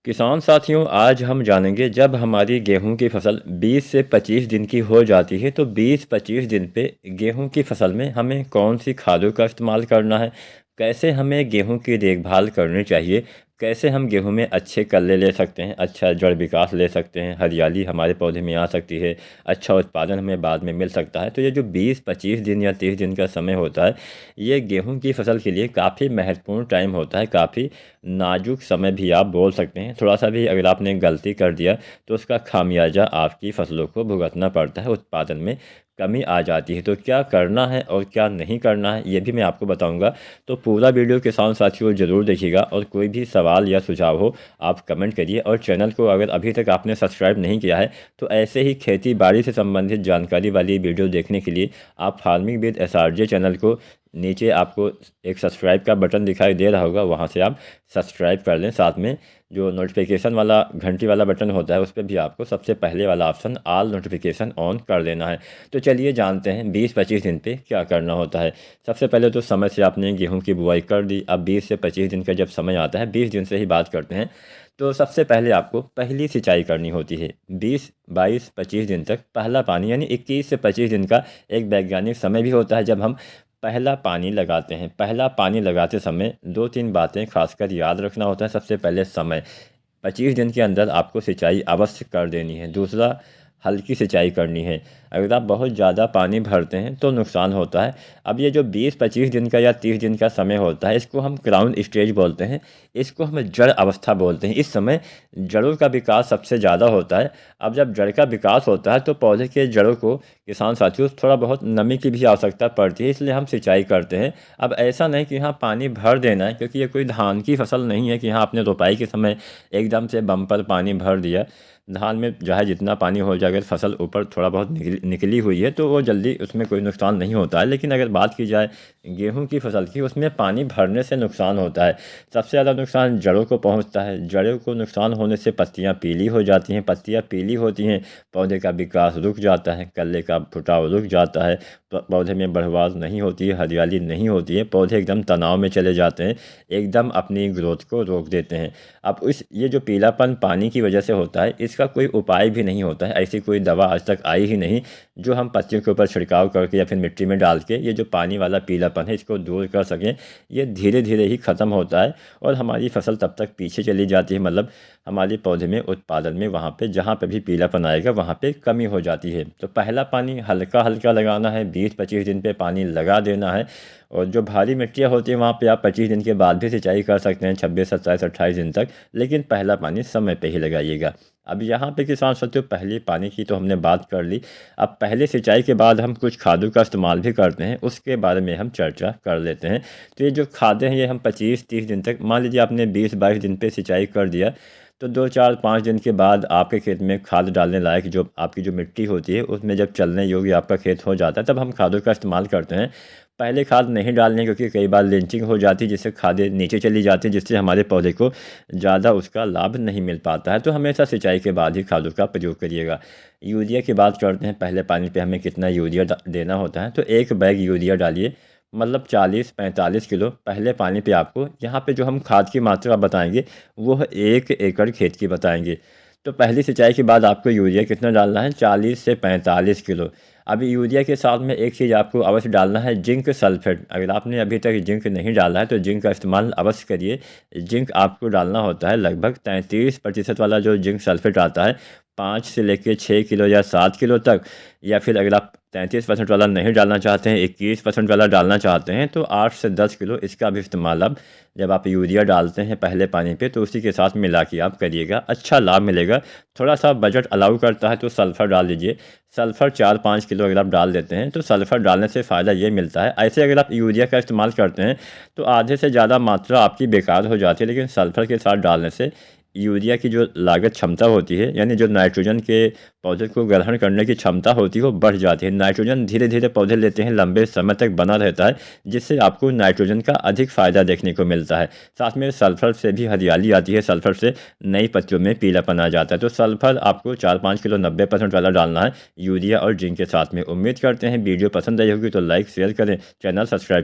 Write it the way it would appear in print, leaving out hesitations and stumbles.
किसान साथियों, आज हम जानेंगे जब हमारी गेहूं की फसल 20 से 25 दिन की हो जाती है तो 20-25 दिन पे गेहूं की फसल में हमें कौन सी खादों का इस्तेमाल करना है, कैसे हमें गेहूं की देखभाल करनी चाहिए, कैसे हम गेहूं में अच्छे कल्ले ले सकते हैं, अच्छा जड़ विकास ले सकते हैं, हरियाली हमारे पौधे में आ सकती है, अच्छा उत्पादन हमें बाद में मिल सकता है। तो ये जो 20-25 दिन या 30 दिन का समय होता है, ये गेहूं की फसल के लिए काफ़ी महत्वपूर्ण टाइम होता है, काफ़ी नाजुक समय भी आप बोल सकते हैं। थोड़ा सा भी अगर आपने गलती कर दिया तो उसका खामियाजा आपकी फसलों को भुगतना पड़ता है, उत्पादन में कमी आ जाती है। तो क्या करना है और क्या नहीं करना है ये भी मैं आपको बताऊंगा। तो पूरा वीडियो किसान साथियों ज़रूर देखिएगा, और कोई भी सवाल या सुझाव हो आप कमेंट करिए, और चैनल को अगर अभी तक आपने सब्सक्राइब नहीं किया है तो ऐसे ही खेती बाड़ी से संबंधित जानकारी वाली वीडियो देखने के लिए आप फार्मिंग विद SRJ चैनल को, नीचे आपको एक सब्सक्राइब का बटन दिखाई दे रहा होगा, वहाँ से आप सब्सक्राइब कर लें। साथ में जो नोटिफिकेशन वाला घंटी वाला बटन होता है उस पर भी आपको सबसे पहले वाला ऑप्शन ऑल नोटिफिकेशन ऑन कर देना है। तो चलिए जानते हैं 20-25 दिन पे क्या करना होता है। सबसे पहले तो समय से आपने गेहूं की बुआई कर दी। अब 20 से 25 दिन का जब समय आता है, 20 दिन से ही बात करते हैं, तो सबसे पहले आपको पहली सिंचाई करनी होती है। 20, 22, 25 दिन तक पहला पानी, यानी 21 से 25 दिन का एक वैज्ञानिक समय भी होता है जब हम पहला पानी लगाते हैं। पहला पानी लगाते समय 2-3 बातें खासकर याद रखना होता है। सबसे पहले समय, 25 दिन के अंदर आपको सिंचाई अवश्य कर देनी है। दूसरा, हल्की सिंचाई करनी है। अगर आप बहुत ज़्यादा पानी भरते हैं तो नुकसान होता है। अब ये जो 20-25 दिन का या 30 दिन का समय होता है, इसको हम ग्राउंड स्टेज बोलते हैं, इसको हम जड़ अवस्था बोलते हैं। इस समय जड़ों का विकास सबसे ज़्यादा होता है। अब जब जड़ का विकास होता है तो पौधे के जड़ों को, किसान साथियों, थोड़ा बहुत नमी की भी आवश्यकता पड़ती है, इसलिए हम सिंचाई करते हैं। अब ऐसा नहीं कि यहाँ पानी भर देना है, क्योंकि ये कोई धान की फसल नहीं है कि यहाँ आपने रोपाई के समय एकदम से बम्पर पानी भर दिया। धान में जो है जितना पानी हो जाए, अगर फसल ऊपर थोड़ा बहुत निकली हुई है तो वो जल्दी, उसमें कोई नुकसान नहीं होता है। लेकिन अगर बात की जाए गेहूं की फसल की, उसमें पानी भरने से नुकसान होता है। सबसे ज़्यादा नुकसान जड़ों को पहुंचता है। जड़ों को नुकसान होने से पत्तियां पीली हो जाती हैं। पत्तियां पीली होती हैं, पौधे का विकास रुक जाता है, कल्ले का फुटाव रुक जाता है, पौधे में बढ़वास नहीं होती है, हरियाली नहीं होती है, पौधे एकदम तनाव में चले जाते हैं, एकदम अपनी ग्रोथ को रोक देते हैं। अब ये जो पीलापन पानी की वजह से होता है, इसका कोई उपाय भी नहीं होता है। ऐसी कोई दवा आज तक आई ही नहीं जो हम पत्तियों के ऊपर छिड़काव करके या फिर मिट्टी में डाल के ये जो पानी वाला पीलापन है इसको दूर कर सकें। ये धीरे धीरे ही ख़त्म होता है और हमारी फसल तब तक पीछे चली जाती है, मतलब हमारे पौधे में, उत्पादन में, वहाँ पे जहाँ पे भी पीलापन आएगा वहाँ पे कमी हो जाती है। तो पहला पानी हल्का हल्का लगाना है, 20-25 दिन पे पानी लगा देना है। और जो भारी मिट्टियाँ होती हैं वहाँ पे आप 25 दिन के बाद भी सिंचाई कर सकते हैं, 26, 27, 28 दिन तक, लेकिन पहला पानी समय पे ही लगाइएगा। अब यहाँ पे किसान साथियों, पहले पानी की तो हमने बात कर ली। अब पहले सिंचाई के बाद हम कुछ खादों का इस्तेमाल भी करते हैं, उसके बारे में हम चर्चा कर लेते हैं। तो ये जो खादें हैं ये हम 25-30 दिन तक, मान लीजिए आपने 20-22 दिन पे सिंचाई कर दिया, तो 2-4-5 दिन के बाद आपके खेत में खाद डालने लायक जो आपकी जो मिट्टी होती है उसमें जब चलने योग्य आपका खेत हो जाता है, तब हम खादों का इस्तेमाल करते हैं। पहले खाद नहीं डालनी, क्योंकि कई बार लिंचिंग हो जाती है जिससे खादें नीचे चली जाती हैं, जिससे हमारे पौधे को ज़्यादा उसका लाभ नहीं मिल पाता है। तो हमेशा सिंचाई के बाद ही खादों का प्रयोग करिएगा। यूरिया की बात करते हैं, पहले पानी पे हमें कितना यूरिया देना होता है। तो 1 बैग यूरिया डालिए, मतलब 40-45 किलो पहले पानी पे आपको। यहाँ पे जो हम खाद की मात्रा बताएंगे वो 1 एकड़ खेत की बताएंगे। तो पहली सिंचाई के बाद आपको यूरिया कितना डालना है, 40 से 45 किलो। अभी यूरिया के साथ में एक चीज़ आपको अवश्य डालना है, जिंक सल्फेट। अगर आपने अभी तक जिंक नहीं डाला है तो जिंक का इस्तेमाल अवश्य करिए। जिंक आपको डालना होता है लगभग 33% वाला जो जिंक सल्फेट आता है, 5 से लेकर 6 किलो या 7 किलो तक। या फिर अगर आप 33% वाला नहीं डालना चाहते हैं, 21% वाला डालना चाहते हैं, तो 8 से 10 किलो इसका भी इस्तेमाल अब जब आप यूरिया डालते हैं पहले पानी पे तो उसी के साथ मिला के आप करिएगा, अच्छा लाभ मिलेगा। थोड़ा सा बजट अलाउ करता है तो सल्फ़र डाल दीजिए। सल्फ़र 4-5 किलो अगर आप डाल देते हैं तो सल्फ़र डालने से फ़ायदा ये मिलता है। ऐसे अगर आप यूरिया का इस्तेमाल करते हैं तो आधे से ज़्यादा मात्रा आपकी बेकार हो जाती है, लेकिन सल्फ़र के साथ डालने से यूरिया की जो लागत क्षमता होती है, यानी जो नाइट्रोजन के पौधे को ग्रहण करने की क्षमता होती है वो बढ़ जाती है। नाइट्रोजन धीरे धीरे पौधे लेते हैं, लंबे समय तक बना रहता है, जिससे आपको नाइट्रोजन का अधिक फ़ायदा देखने को मिलता है। साथ में सल्फ़र से भी हरियाली आती है, सल्फ़र से नई पत्तियों में पीलापन आ जाता है। तो सल्फ़र आपको 4-5 किलो 90% वाला डालना है यूरिया और जिंक के साथ में। उम्मीद करते हैं वीडियो पसंद आई होगी, तो लाइक शेयर करें, चैनल सब्सक्राइब